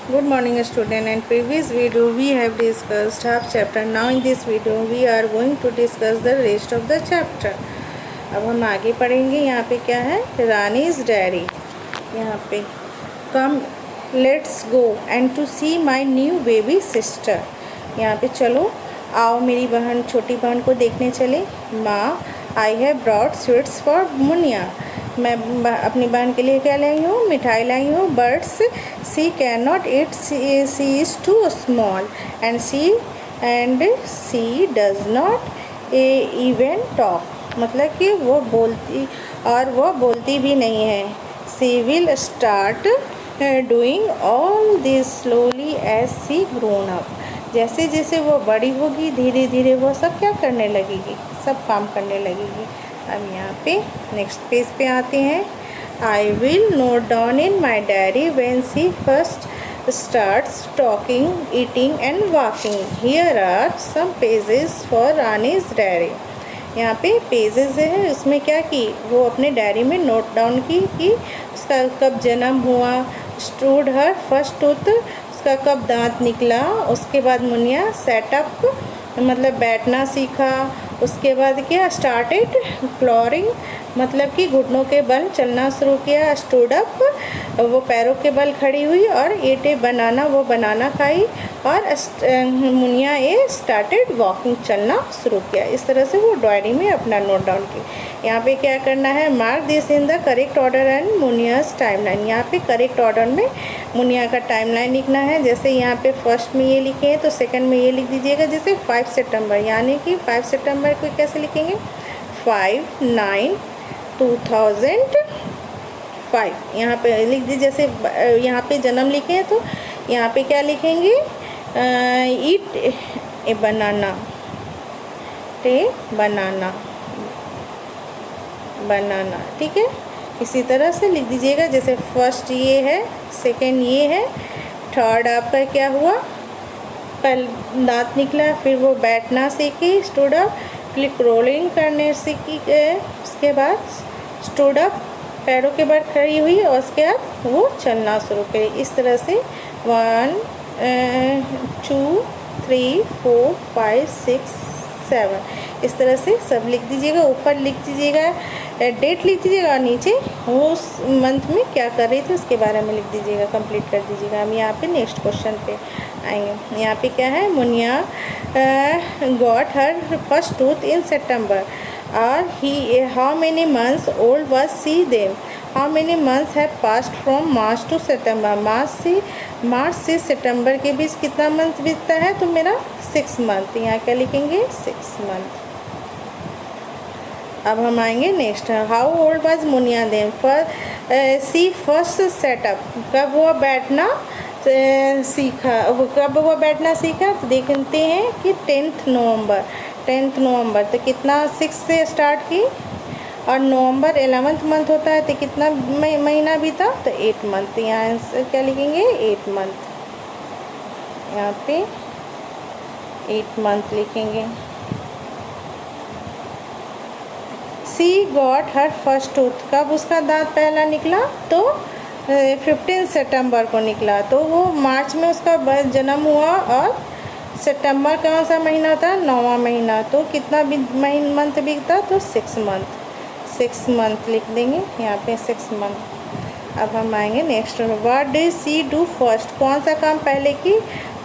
Good morning student. In previous video we have discussed half chapter. Now in this video we are going to discuss the rest of the chapter. अब हम आगे पढ़ेंगे. यहाँ पे क्या है, Rani's diary. यहाँ पे come let's go and to see my new baby sister. यहाँ पे चलो आओ मेरी बहन, छोटी बहन को देखने चले. माँ, I have brought sweets for Muniya. मैं अपनी बहन के लिए क्या लाई हूँ, मिठाई लाई हूँ. Birds she can not eat, she is too small and she does not even talk. मतलब कि वो बोलती भी नहीं है. She will start doing all this slowly as she grown up. जैसे जैसे वो बड़ी होगी धीरे धीरे वो सब क्या करने लगेगी, सब काम करने लगेगी. अब यहाँ पे नेक्स्ट पेज पे आते हैं. I will note down in my diary when she first starts talking, eating and walking. Here are some pages for Rani's diary. यहाँ पे पेजेस है, उसमें क्या की, वो अपने डायरी में नोट डाउन की कि उसका कब जन्म हुआ, स्टूड हर फर्स्ट टूथ, उसका कब दांत निकला. उसके बाद मुनिया सेटअप मतलब बैठना सीखा. उसके बाद क्या, स्टार्टेड क्लॉरिंग मतलब कि घुटनों के बल चलना शुरू किया. स्टूड अप वो पैरों के बल खड़ी हुई. और एट ए बनाना वो बनाना खाई. और मुनिया ए स्टार्टेड वॉकिंग चलना शुरू किया. इस तरह से वो डायरी में अपना नोट डाउन की. यहाँ पे क्या करना है, mark this in the correct order and Muniya's timeline. यहाँ पे करेक्ट ऑर्डर में मुनिया का टाइमलाइन लिखना है. जैसे यहाँ पे फर्स्ट में ये लिखे हैं तो सेकंड में ये लिख दीजिएगा. जैसे 5 सितंबर, यानी कि 5 सितंबर को कैसे लिखेंगे, 5/9/2005 यहाँ पे लिख दीजिए. जैसे यहाँ पे जन्म लिखे हैं तो यहाँ पे क्या लिखेंगे, ईट ए बनाना, बनाना. ठीक है, इसी तरह से लिख दीजिएगा. जैसे फर्स्ट ये है, सेकंड ये है, थर्ड आपका क्या हुआ, पहले दांत निकला, फिर वो बैठना सीखी, स्टूड अप, फिर क्रोलिंग करने सीखी. उसके बाद स्टूड अप पैरों के बाद खड़ी हुई और उसके बाद वो चलना शुरू करी. इस तरह से 1 2 3 4 5 6 7 इस तरह से सब लिख दीजिएगा. ऊपर लिख दीजिएगा, डेट लिख दीजिएगा और नीचे वो उस मंथ में क्या कर रही थी उसके बारे में लिख दीजिएगा, कंप्लीट कर दीजिएगा. हम यहाँ पे नेक्स्ट क्वेश्चन पे आएंगे. यहाँ पे क्या है, Muniya got her first tooth in September. और ही how many months old was she them. How many months have passed from March to September. March से सितंबर के बीच कितना मंथ बीतता है, तो मेरा 6 मंथ. यहाँ क्या लिखेंगे, 6 मंथ. अब हम आएंगे next. How old was Munia them she first set up. कब वो बैठना सीखा, कब वो बैठना सीखा, तो देखते हैं कि 10 नवंबर. तो कितना 6 से स्टार्ट की और नवंबर 11th मंथ होता है, तो कितना महीना बीता, तो 8 मंथ. यहाँ आंसर क्या लिखेंगे, 8 मंथ. यहाँ पे 8 मंथ लिखेंगे. सी गॉट हर फर्स्ट टूथ. कब उसका दांत पहला निकला, तो 15 सितंबर को निकला. तो वो मार्च में उसका जन्म हुआ और सितंबर कौन सा महीना था, 9वां महीना. तो कितना मंथ बीता, तो 6 मंथ लिख देंगे यहाँ पे, 6 मंथ. अब हम आएंगे next. What did she do first. कौन सा काम पहले की,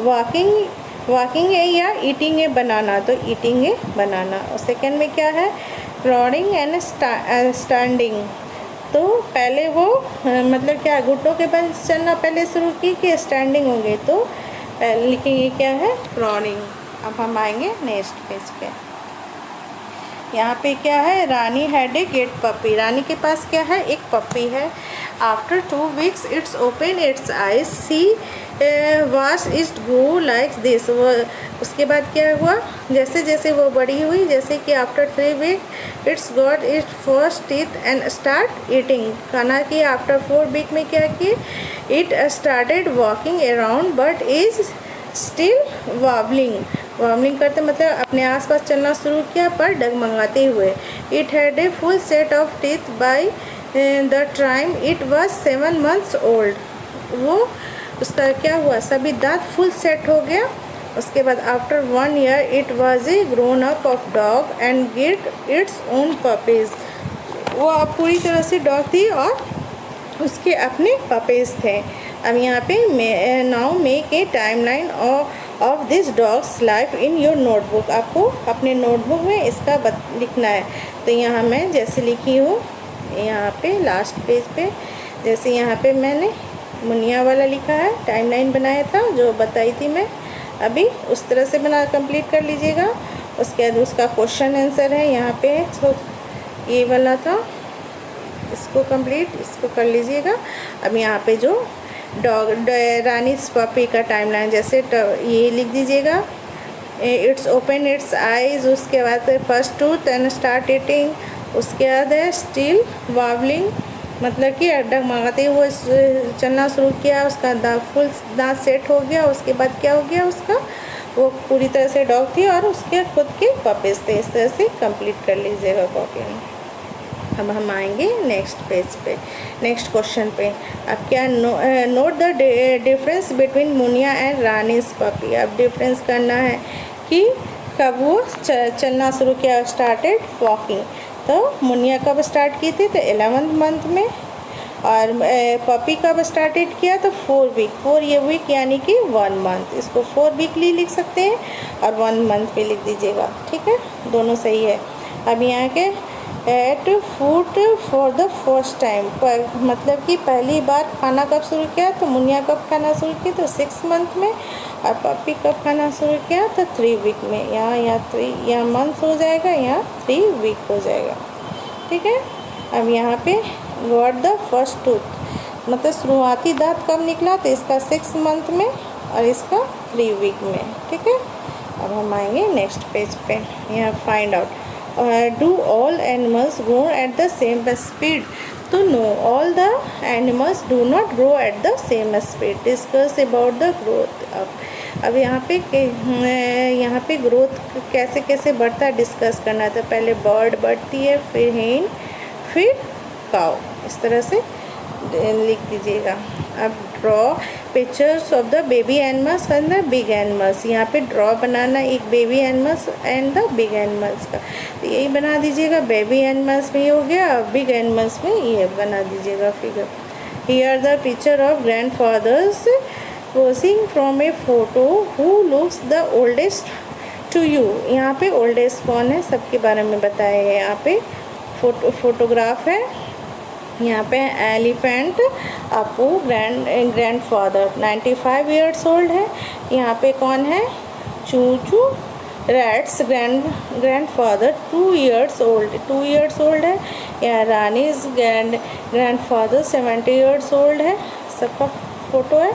वॉकिंग है या ईटिंग है बनाना, तो ईटिंग है बनाना. और सेकेंड में क्या है, क्रॉलिंग एंड स्टैंडिंग. तो पहले वो मतलब क्या, घुटनों के बल चलना पहले शुरू की कि स्टैंडिंग हो गई, तो लिखेंगे क्या है, क्रॉलिंग. अब हम आएंगे नेक्स्ट पेज पे. यहाँ पे क्या है, Rani had a get puppy. Rani के पास क्या है, एक पपी है. After 2 weeks it's open its eyes. She wash it go like this. वो उसके बाद क्या हुआ, जैसे जैसे वो बड़ी हुई, जैसे कि after 3 weeks it's got it first teeth and start eating. खाना की आफ्टर 4 week में क्या किए, it started walking around but is still wobbling करते मतलब अपने आसपास चलना शुरू किया पर डगमगाते हुए. It had a full set of teeth by the time it was 7 months old. वो उसका क्या हुआ, सभी दांत फुल सेट हो गया। उसके बाद after 1 year it was a grown up of dog and get its own puppies. वो अब पूरी तरह से डॉग थी और उसके अपने पपीज़ थे। अब यहाँ पे now make a timeline of this dogs life in your notebook. आपको अपने नोटबुक में इसका लिखना है। तो यहाँ मैं जैसे लिखी हूँ, यहाँ पे लास्ट पेज पे जैसे यहाँ पे मैंने मुनिया वाला लिखा है, टाइमलाइन बनाया था जो बताई थी मैं अभी, उस तरह से बना कंप्लीट कर लीजिएगा। उसके बाद उसका क्वेश्चन आंसर है यहाँ पे, तो ये वाला था, इसको कंप्लीट इसको कर लीजिएगा। अब यहाँ पे जो रानी पपी का टाइमलाइन जैसे ये लिख दीजिएगा, इट्स ओपन इट्स आइज, उसके बाद first tooth and start eating, उसके बाद है स्टिल वावलिंग, मतलब कि डगमगाते वो चलना शुरू किया, उसका फुल दांत सेट हो गया। उसके बाद क्या हो गया, उसका वो पूरी तरह से डॉग थी और उसके खुद के पपीज़ थे। इस तरह से कंप्लीट कर लीजिएगा कॉपी में। अब हम आएंगे नेक्स्ट पेज पे, नेक्स्ट क्वेश्चन पे। अब क्या note the difference between Muniya and Rani's puppy. अब डिफरेंस करना है कि कब वो चलना शुरू किया, स्टार्टेड वॉकिंग। तो मुनिया कब स्टार्ट की थी, तो 11th मंथ में, और पपी कब स्टार्टेड किया, तो 4 वीक, 4 ये वीक यानी कि 1 मंथ। इसको 4 वीकली लिख सकते हैं और 1 मंथ पे लिख दीजिएगा, ठीक है, दोनों सही है। अब यहाँ के ate food for the first time, मतलब कि पहली बार खाना कब शुरू किया, तो मुनिया कब खाना शुरू किया, तो 6 मंथ में, और पपी कब खाना शुरू किया, तो 3 वीक में। यहाँ 3 यहाँ मंथ हो जाएगा, यहाँ 3 वीक हो जाएगा, ठीक है। अब यहाँ पे गॉट द फर्स्ट टूथ, मतलब शुरुआती दांत कब निकला, तो इसका 6 मंथ में और इसका 3 वीक में, ठीक है। अब हम आएंगे नेक्स्ट पेज पे। यहाँ find out do all animals grow at the same speed, तो no, all the animals do not grow at the same speed. Discuss about the growth. अब यहाँ पे ग्रोथ कैसे कैसे बढ़ता है डिस्कस करना है। तो पहले बर्ड बढ़ती है, फिर हेन, फिर काउ, इस तरह से लिख दीजिएगा। अब draw pictures of the baby animals and the big animals. यहाँ पे ड्रॉ बनाना एक baby animals and the big animals का, तो यही बना दीजिएगा। बेबी एनिमल्स में ये हो गया, बिग एनिमल्स में ये बना दीजिएगा figure. Here the picture of grandfathers posing from a photo, who looks the oldest to you. यहाँ पे ओल्डेस्ट कौन है सबके बारे में बताया है। यहाँ पे फोटोग्राफ है, यहाँ पे एलिफेंट अपू ग्रैंडफादर 95 ईयर्स ओल्ड है। यहाँ पे कौन है, चूचू रैट्स ग्रैंडफादर 2 ईयर्स ओल्ड है। यहाँ रानीज ग्रैंडफादर 70 ईयर्स ओल्ड है, सबका फोटो है।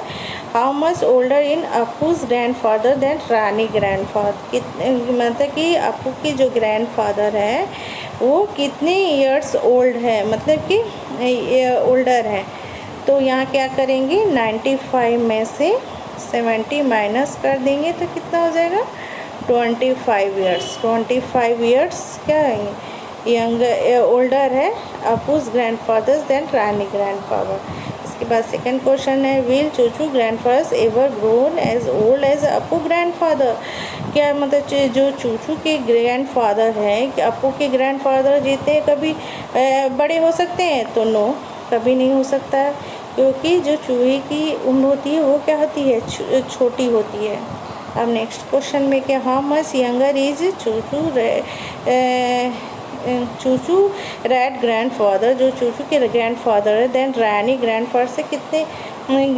How much older in Apu's grandfather than Rani grandfather, मतलब कि अपू की जो ग्रैंडफादर है वो कितने ईयर्स ओल्ड है, मतलब कि ओल्डर है। तो यहाँ क्या करेंगे, 95 में से 70 माइनस कर देंगे तो कितना हो जाएगा, 25 ईयर्स। 25 ईयर्स क्या है, यंग ओल्डर है Apu's grandfathers than Rani grandfather. इसके बाद सेकंड क्वेश्चन है, will Chuchu grandfathers ever grown as old as Apu grandfather. क्या मतलब जो चूचू के ग्रैंडफादर हैं, कि अपू के ग्रैंडफादर जीते कभी बड़े हो सकते हैं, तो नो, कभी नहीं हो सकता है, क्योंकि जो चूहे की उम्र होती है वो क्या होती है, छोटी होती है। अब नेक्स्ट क्वेश्चन में क्या, how much younger is Chuchu rat grandfather, जो चूचू के ग्रैंडफादर है, देन रानी ग्रैंडफादर से कितने,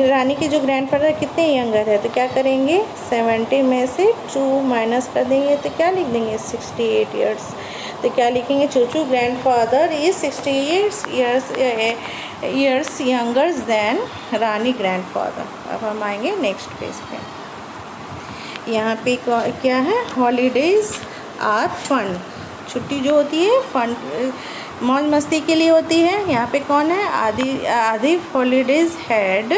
रानी के जो ग्रैंडफादर कितने यंगर है। तो क्या करेंगे, 70 में से 2 माइनस कर देंगे तो क्या लिख देंगे, 68 ईयर्स। तो क्या लिखेंगे, Chuchu grandfather is 68 years younger than Rani grandfather. अब हम आएंगे नेक्स्ट पेज पे। यहाँ पे क्या है, हॉलीडेज आर फन, छुट्टी जो होती है फन मौज मस्ती के लिए होती है। यहाँ पे कौन है, आतिफ हॉलीडेज हैड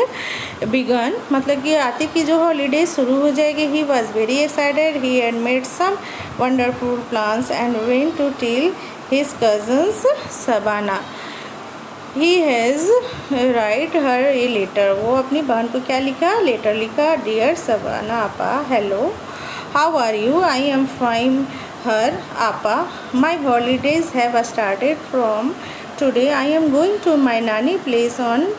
बिगन, मतलब कि आतिफ की जो हॉलीडेज शुरू हो जाएगी। He was very excited, he had made some wonderful plans and went to tell his cousins Shabana. He has write her a letter, वो अपनी बहन को क्या लिखा, लेटर लिखा। Dear Sabana Apa, hello, how are you, I am fine. Her Apa, my holidays have started from today, I am going to my nani place on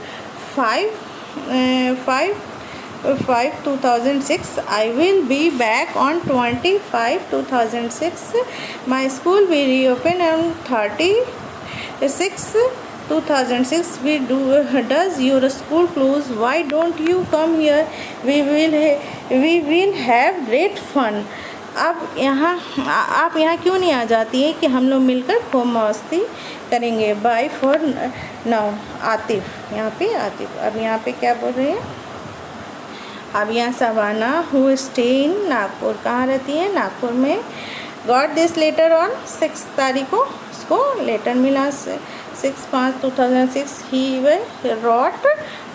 5/5/2006. I will be back on 25/2006. My school will reopen on 30/6/2006. Does your school close? Why don't you come here? We will have great fun. अब यहाँ आप यहाँ क्यों नहीं आ जाती हैं कि हम लोग मिलकर खूब मस्ती करेंगे। Bye for now. आतिफ, यहाँ पे आतिफ। अब यहाँ पे क्या बोल रहे हैं, अब यहाँ Shabana who stay in Nagpur, कहाँ रहती है, नागपुर में। गॉट दिस लेटर ऑन 6 तारीख को उसको लेटर मिला, 6/5/2006। ही रॉट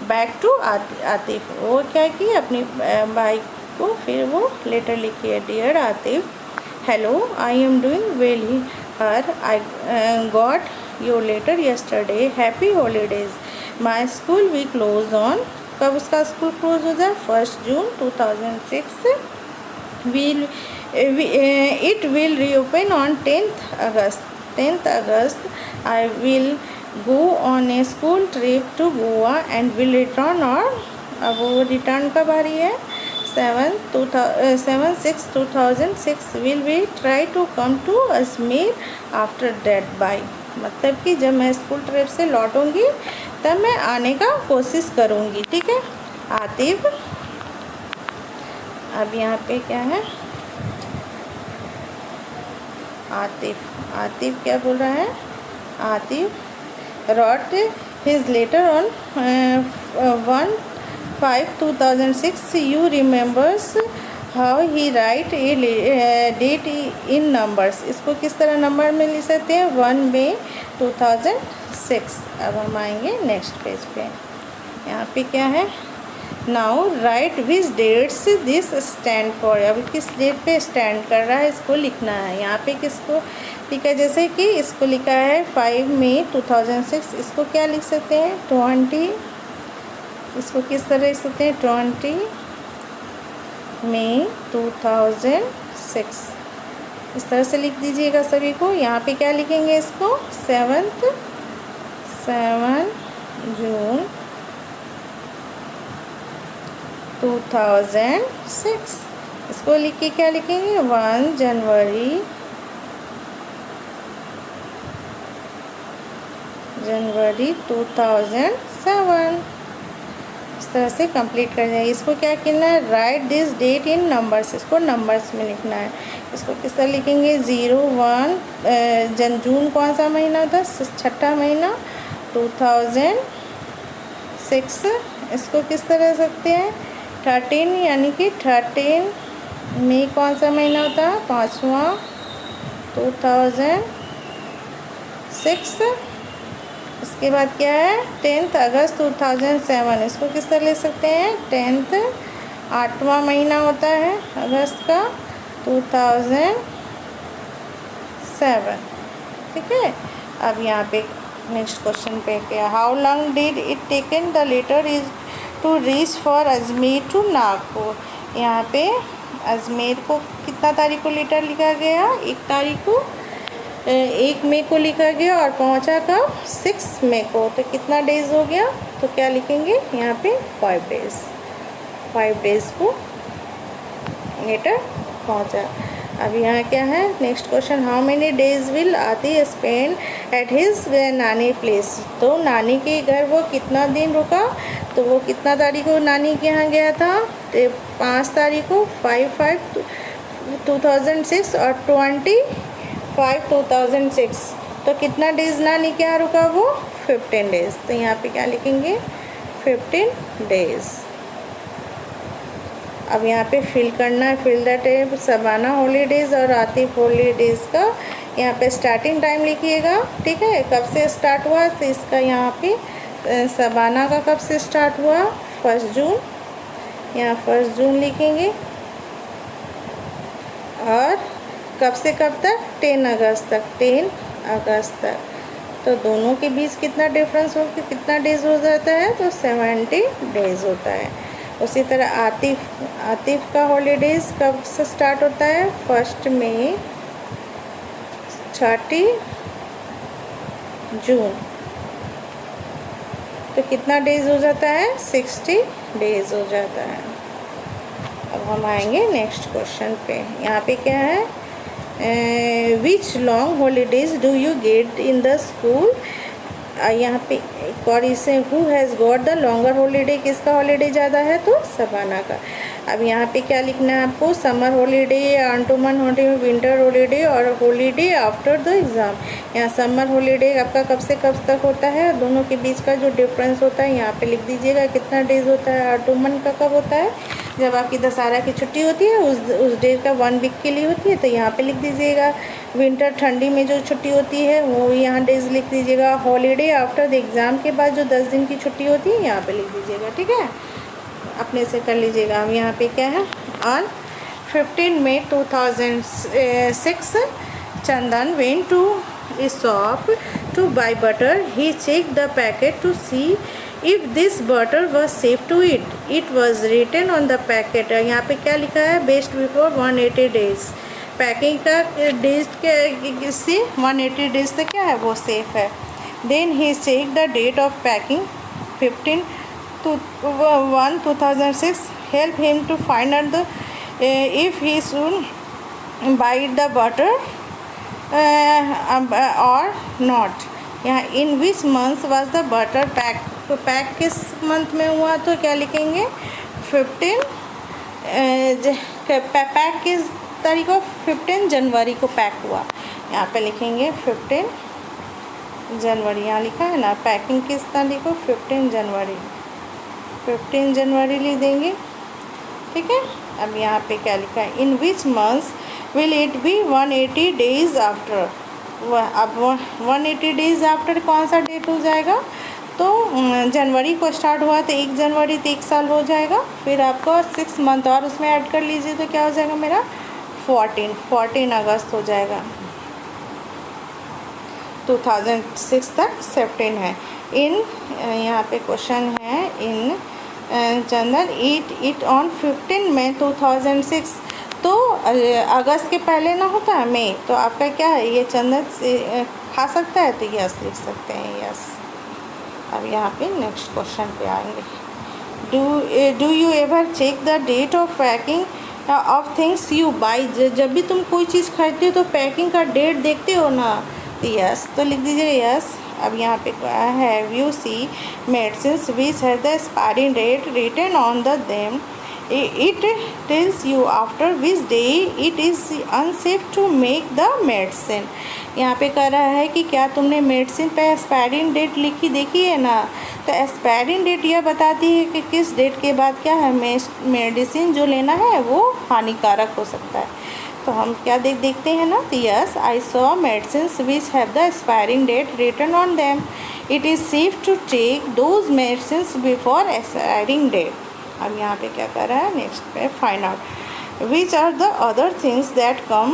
बैक टू आतिफ, वो क्या की अपनी भाई को फिर वो लेटर लिखी है। Dear Atif, hello, I am doing well. Her, I got your letter yesterday, happy holidays. My school we close on, कब उसका स्कूल क्लोज हो जाए, 1 June 2006। It will reopen on 10th अगस्त। I will go on a school trip to Goa and will return. और अब वो return कब आ रही है, 7/6/2006। Will we try to come to Ajmer after that bye, मतलब कि जब मैं स्कूल ट्रिप से लौटूंगी तब मैं आने का कोशिश करूंगी, ठीक है। आतिफ, अब यहाँ पे क्या है, आतिफ क्या बोल रहा है, Atif wrote his letter on 1/5/2006. You remembers how he write a date in numbers. इसको किस तरह नंबर में लिख सकते हैं, 1 May 2006। अब हम आएंगे नेक्स्ट पेज पे। यहाँ पे क्या है, now write which dates this stand for. अब किस डेट पे स्टैंड कर रहा है इसको लिखना है। यहाँ पे किसको लिखा है, जैसे कि इसको लिखा है 5 May 2006, इसको क्या लिख सकते हैं, 20। इसको किस तरह लिख सकते हैं, 20 May 2006, इस तरह से लिख दीजिएगा सभी को। यहाँ पे क्या लिखेंगे इसको, 7 जून 2006। इसको लिख के क्या लिखेंगे, 1 जनवरी 2007। इस तरह से कंप्लीट कर जाएगी। इसको क्या करना है, write this date in numbers, इसको नंबर्स में लिखना है। इसको किस तरह लिखेंगे, 01 जून कौन सा महीना था, 6ठा महीना 2006। इसको किस तरह सकते हैं, 13 यानी कि 13 मई कौन सा महीना होता है, 5वां 2006। इसके बाद क्या है, 10 अगस्त 2007। इसको किस तरह ले सकते हैं, 10th 8वां महीना होता है अगस्त का 2007, ठीक है। अब यहाँ पे नेक्स्ट क्वेश्चन पे क्या, how long did it taken the letter is to reach for Ajmer to Nagpur. यहाँ पे अजमेर को कितना तारीख को लेटर लिखा गया, 1 तारीख को, 1 मई को लिखा गया और पहुँचा कब, 6 मई को। तो कितना डेज़ हो गया, तो क्या लिखेंगे यहाँ पे 5 डेज़। 5 डेज़ को लेटर पहुँचा। अब यहाँ क्या है, next question, how many days will आती स्पेंड एट हिज नानी प्लेस। तो नानी के घर वो कितना दिन रुका, तो वो कितना तारीख को नानी के यहाँ गया था, तो 5 तारीख को, 5/5/2006 और 20/5/2006। तो कितना डेज नानी के यहाँ रुका वो, 15 डेज़। तो यहाँ पे क्या लिखेंगे, 15 डेज़। अब यहाँ पे फिल करना है, fill the table, Shabana holidays और आतिफ हॉलीडेज़ का यहाँ पे स्टार्टिंग टाइम लिखिएगा, ठीक है। कब से स्टार्ट हुआ, तो इसका यहाँ पे सबाना का कब से स्टार्ट हुआ, 1 जून, यहाँ 1 जून लिखेंगे। और कब से कब तक, 10 अगस्त तक, 10 अगस्त तक। तो दोनों के बीच कितना डिफरेंस हो, कितना डेज हो जाता है, तो 70 डेज होता है। उसी तरह आतिफ का हॉलीडेज़ कब से स्टार्ट होता है, 1 मई 30 जून, तो कितना डेज हो जाता है, 60 डेज हो जाता है। अब हम आएंगे नेक्स्ट क्वेश्चन पे। यहाँ पे क्या है, which long holidays do you get in the school. यहाँ पे एक और इसे who has got the longer holiday, किसका हॉलीडे ज़्यादा है, तो सबाना का। अब यहाँ पे क्या लिखना है आपको, summer holiday, Andaman holiday, winter holiday और हॉलीडे आफ्टर द एग्ज़ाम। यहाँ समर हॉलीडे आपका कब से कब तक होता है, दोनों के बीच का जो डिफरेंस होता है यहाँ पे लिख दीजिएगा कितना डेज होता है। अंडमान का कब होता है, जब आपकी दशहरा की छुट्टी होती है उस डे का 1 वीक के लिए होती है, तो यहाँ पे लिख दीजिएगा। विंटर ठंडी में जो छुट्टी होती है वो यहाँ डेज लिख दीजिएगा। हॉलीडे आफ्टर द एग्ज़ाम के बाद जो 10 दिन की छुट्टी होती है यहाँ पे लिख दीजिएगा, ठीक है, अपने से कर लीजिएगा। अब यहाँ पे क्या है, ऑन 15 मई 2006 Chandan went to a shop to buy butter. He checked the packet to see if this butter was safe to eat. It was written on the packet. यहाँ पे क्या लिखा है, बेस्ट बिफोर 180 डेज। पैकिंग का days के से 180 days तक क्या है, वो सेफ है। Then he check the date of packing 15/1/2006 help him to find out the if he should buy the butter और नॉट। यहाँ in which month was the butter pack, तो पैक किस मंथ में हुआ, तो क्या लिखेंगे 15 पैक किस तारीख को, 15 जनवरी को पैक हुआ। यहाँ पे लिखेंगे 15 जनवरी, यहाँ लिखा है ना, पैकिंग किस तारीख को, 15 जनवरी, 15 जनवरी लिख देंगे, ठीक है। अब यहाँ पे क्या लिखा है, in which month will it be 180 days after. अब 180 डेज आफ्टर कौन सा डेट हो जाएगा, तो जनवरी को स्टार्ट हुआ तो 1 जनवरी तो 1 साल हो जाएगा, फिर आपको 6 मंथ और उसमें ऐड कर लीजिए तो क्या हो जाएगा मेरा 14 अगस्त हो जाएगा। 2006 तक 17 है। इन यहाँ पे क्वेश्चन है, इन चंदन इट ऑन 15 मई 2006, तो अगस्त के पहले ना होता है मई, तो आपका क्या है, ये चंदन खा सकता है, तो यस लिख सकते हैं, यस। अब यहाँ पे नेक्स्ट क्वेश्चन पे आएंगे। Do you ever check the date of packing of things you buy. जब भी तुम कोई चीज़ खरीदते हो तो पैकिंग का डेट देखते हो ना, तो यस, तो लिख दीजिए यस। अब यहाँ पे क्या है, have you see medicines which has the expiry date written on the them, it tells you after which day it is unsafe to make the medicine। यहाँ पे कह रहा है कि क्या तुमने मेडिसिन पे एक्सपायरी डेट लिखी देखी है ना, तो एक्सपायरी डेट यह बताती है कि किस डेट के बाद क्या है, मेडिसिन जो लेना है वो हानिकारक हो सकता है। तो हम क्या देखते हैं ना, तो yes, I saw medicines which have the expiring date written on them, it is safe to take those medicines before expiring date. अब यहाँ पे क्या कर रहा है, नेक्स्ट पे find out which are the other things that come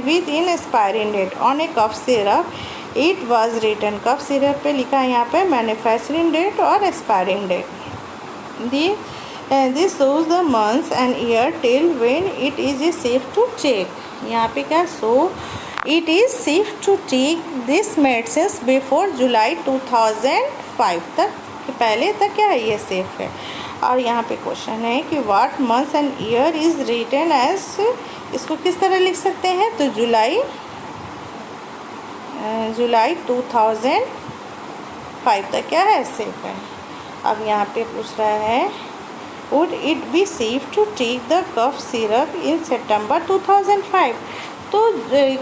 with in expiring date on a cough syrup, it was written. Cough syrup पे लिखा है यहाँ पे मैन्युफैक्चरिंग डेट और expiring date. This shows the months and year till when it is safe to take. यहाँ पे क्या, so it is safe to take this medicines before July 2005 तक, पहले तक क्या है, ये सेफ है। और यहाँ पे क्वेश्चन है कि what month and year is written as, इसको किस तरह लिख सकते हैं, तो जुलाई 2005 तक क्या है, सेफ है। अब यहाँ पे पूछ रहा है would it be safe to take the cough syrup in September 2005, तो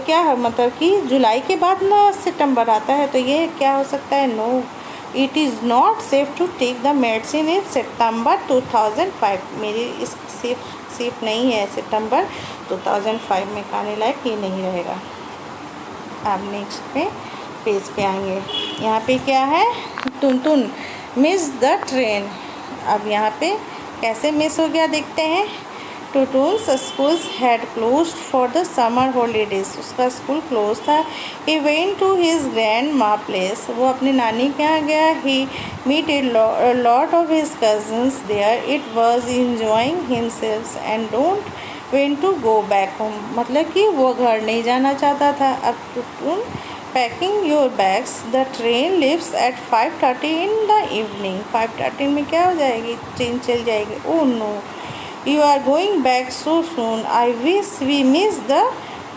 क्या है, मतलब कि जुलाई के बाद ना सितंबर आता है, तो ये क्या हो सकता है, no, it is not safe to take the medicine in September 2005। मेरी इस सेफ नहीं है, सितंबर 2005 में खाने लायक ये नहीं रहेगा। अब नेक्स्ट पे पेज पे आएंगे। यहाँ पे क्या है, टुनटुन मिस द ट्रेन। अब यहाँ पे कैसे मिस हो गया देखते हैं। Tootoon's schools had closed for the summer holidays, उसका स्कूल क्लोज था। He went to his grandma place, वो अपनी नानी के यहाँ गया। He meet a lot of his cousins there, it was enjoying himself and don't went to go back home, मतलब कि वो घर नहीं जाना चाहता था। अब Tootoon packing your bags, the train leaves at 5:30 in the evening, 5:30 में क्या हो जाएगी, ट्रेन चल जाएगी। Oh no, you are going back so soon, I wish we miss the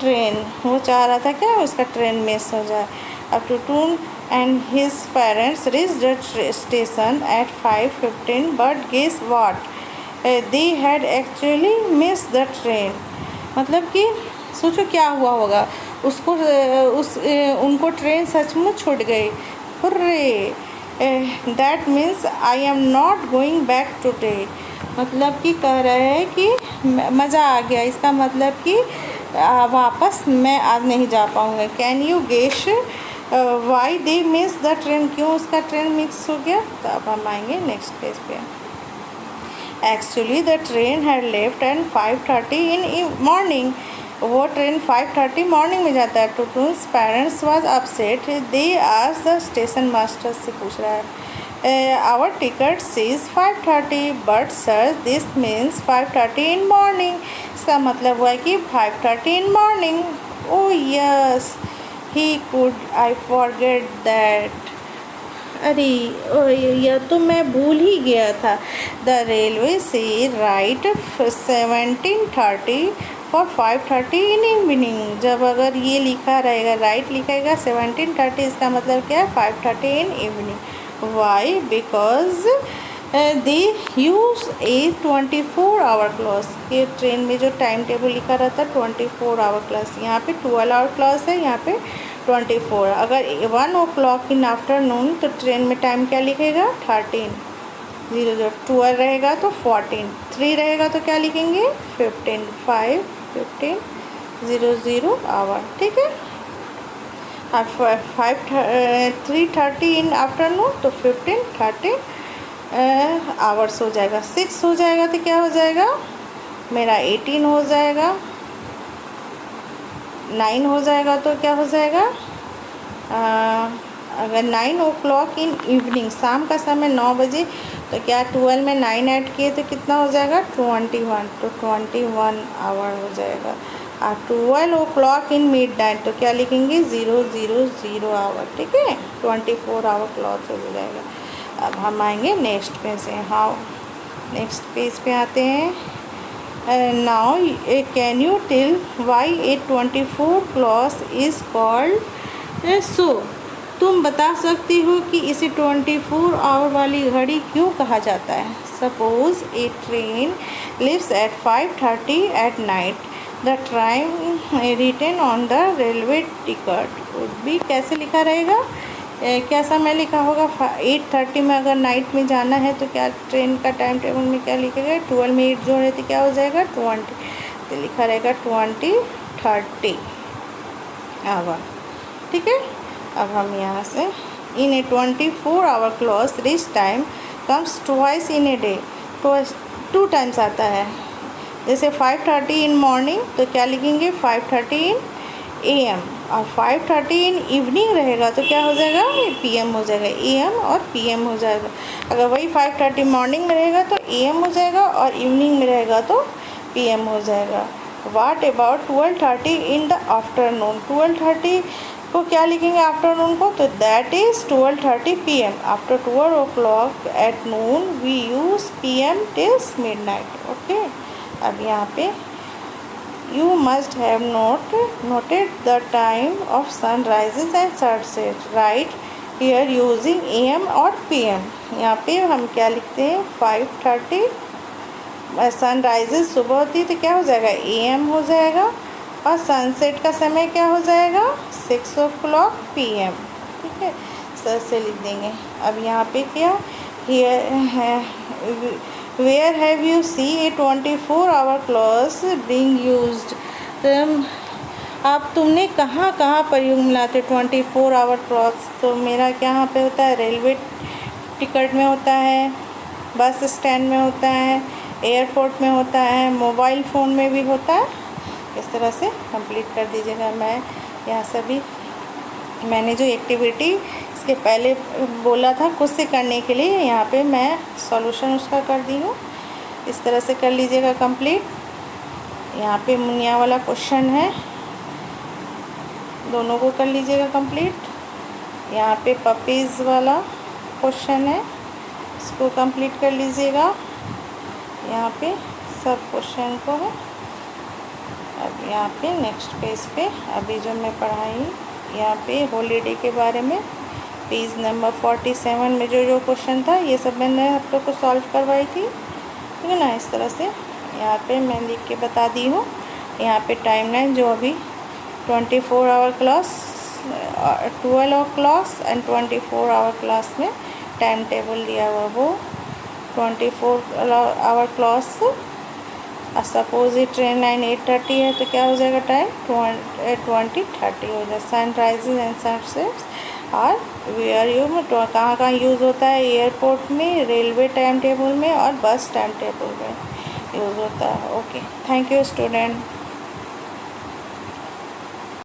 train, वो चाह रहा था क्या उसका ट्रेन मिस हो जाए। अब Tootoon and his parents reach the station at 5:15, but guess what, they had actually miss the train, मतलब कि सोचो क्या हुआ होगा, उसको उनको ट्रेन सचमुच छूट गई। Hurray, that means I am not going back today, मतलब कि कह रहे हैं कि मज़ा आ गया, इसका मतलब कि वापस मैं आज नहीं जा पाऊँगा। Can you guess why they miss the train, क्यों उसका ट्रेन मिस हो गया। तो अब हम आएंगे नेक्स्ट पेज पे। Actually the train had left and 5:30 in morning, वो ट्रेन 5:30 मॉर्निंग में जाता है। Tutun's parents was upset, they आज द स्टेशन मास्टर से पूछ रहा है, our ticket says 5:30, but sir this means 5:30 in morning, इसका मतलब हुआ कि 5:30 in morning. Oh yes, he could I forget that, अरे यह तो मैं भूल ही गया था। द रेलवे से राइट 17:30 फॉर 5:30 इन इवनिंग, जब अगर ये लिखा रहेगा राइट लिखेगा 17:30, इसका मतलब क्या है 5:30 in evening. Why, because they use a 24 hour clock, के ट्रेन में जो टाइम टेबल लिखा रहता है 24 आवर क्लॉज, यहाँ पे 12 आवर क्लॉज है, यहाँ पे 24। अगर 1 o'clock इन आफ्टरनून तो ट्रेन में टाइम क्या लिखेगा 13, 00, 12 रहेगा तो 14, 3 रहेगा तो क्या लिखेंगे 15, 5, 15, 00 आवर, ठीक है। अब 3:30 इन आफ्टरनून तो 15:30 आवर्स हो जाएगा। 6 हो जाएगा तो क्या हो जाएगा मेरा 18 हो जाएगा। 9 हो जाएगा तो क्या हो जाएगा, अगर 9 o'clock इन इवनिंग, शाम का समय 9 बजे, तो क्या 12 में 9 ऐड किए तो कितना हो जाएगा 21, तो 21 आवर हो जाएगा। और 12 o'clock इन मिड नाइट तो क्या लिखेंगे 000 आवर, ठीक है, 24 आवर क्लॉथ हो जाएगा। अब हम आएंगे नेक्स्ट पेज से। हाउ, नेक्स्ट पेज पे आते हैं। Now can you tell why a 24 clock is called so, तुम बता सकती हो कि इसे 24 आवर वाली घड़ी क्यों कहा जाता है। Suppose a train leaves at 5:30 at night, the time written on the railway ticket भी कैसे लिखा रहेगा, क्या समय लिखा होगा 8:30 में, अगर नाइट में जाना है तो क्या ट्रेन का टाइम टेबल में क्या लिखेगा 12 में 8 जोड़े तो क्या हो जाएगा 20, तो लिखा रहेगा 20:30 आवर, ठीक है। अब हम यहाँ से in a 24 hour clock which time comes twice in a day, 2 times आता है। जैसे 5:30 इन मॉर्निंग तो क्या लिखेंगे 5:30 इन AM, और 5:30 इन इवनिंग रहेगा तो क्या हो जाएगा PM हो जाएगा, AM और PM हो जाएगा। अगर वही 5:30 मॉर्निंग में रहेगा तो AM हो जाएगा और इवनिंग में रहेगा तो PM हो जाएगा। What about 12:30 in the afternoon, 12:30 को क्या लिखेंगे आफ्टरनून को, तो that is 12:30 PM। After 12 o'clock at noon we use PM tills midnight, okay. अब यहाँ पे you must have noted the time of sunrises and sunset right here using AM और PM। यहाँ पे हम क्या लिखते हैं 5:30, सनराइजेस सुबह होती है तो क्या हो जाएगा AM हो जाएगा, और सनसेट का समय क्या हो जाएगा 6 o'clock PM, ठीक है, सर से लिख देंगे। अब यहाँ पे क्या where have you see a 24 hour clock being used, आप तुमने कहाँ कहाँ पर यूज मिलाते 24 आवर क्लॉथ, तो मेरा यहाँ पे होता है रेलवे टिकट में होता है, बस स्टैंड में होता है, एयरपोर्ट में होता है, मोबाइल फ़ोन में भी होता है। इस तरह से कंप्लीट कर दीजिएगा। मैं यहाँ सभी मैंने जो एक्टिविटी इसके पहले बोला था खुद से करने के लिए, यहाँ पे मैं सॉल्यूशन उसका कर दी हूँ। इस तरह से कर लीजिएगा कंप्लीट। यहाँ पे मुनिया वाला क्वेश्चन है, दोनों को कर लीजिएगा कंप्लीट। यहाँ पे पपीज़ वाला क्वेश्चन है, इसको कंप्लीट कर लीजिएगा। यहाँ पे सब क्वेश्चन को है। अब यहाँ पे नेक्स्ट पेज पे अभी जो मैं पढ़ाई यहाँ पे हॉलीडे के बारे में पेज नंबर 47 में जो जो क्वेश्चन था ये सब मैंने आप लोग को सॉल्व करवाई थी, ठीक है ना। इस तरह से यहाँ पे मैं लिख के बता दी हूँ। यहाँ पे टाइम लाइन जो अभी 24 hour class, 12 hour class and 24 hour class में टाइम टेबल दिया हुआ, वो 24 आवर क्लास सपोज ये ट्रेन लाइन 8:30 है तो क्या हो जाएगा टाइम 20:30 हो जाए। सनराइजेज एंड सनसेट्स और वेयर यू में कहाँ यूज़ होता है, एयरपोर्ट में, रेलवे टाइम टेबल में और बस टाइम टेबल में यूज़ होता है। Okay, thank you student.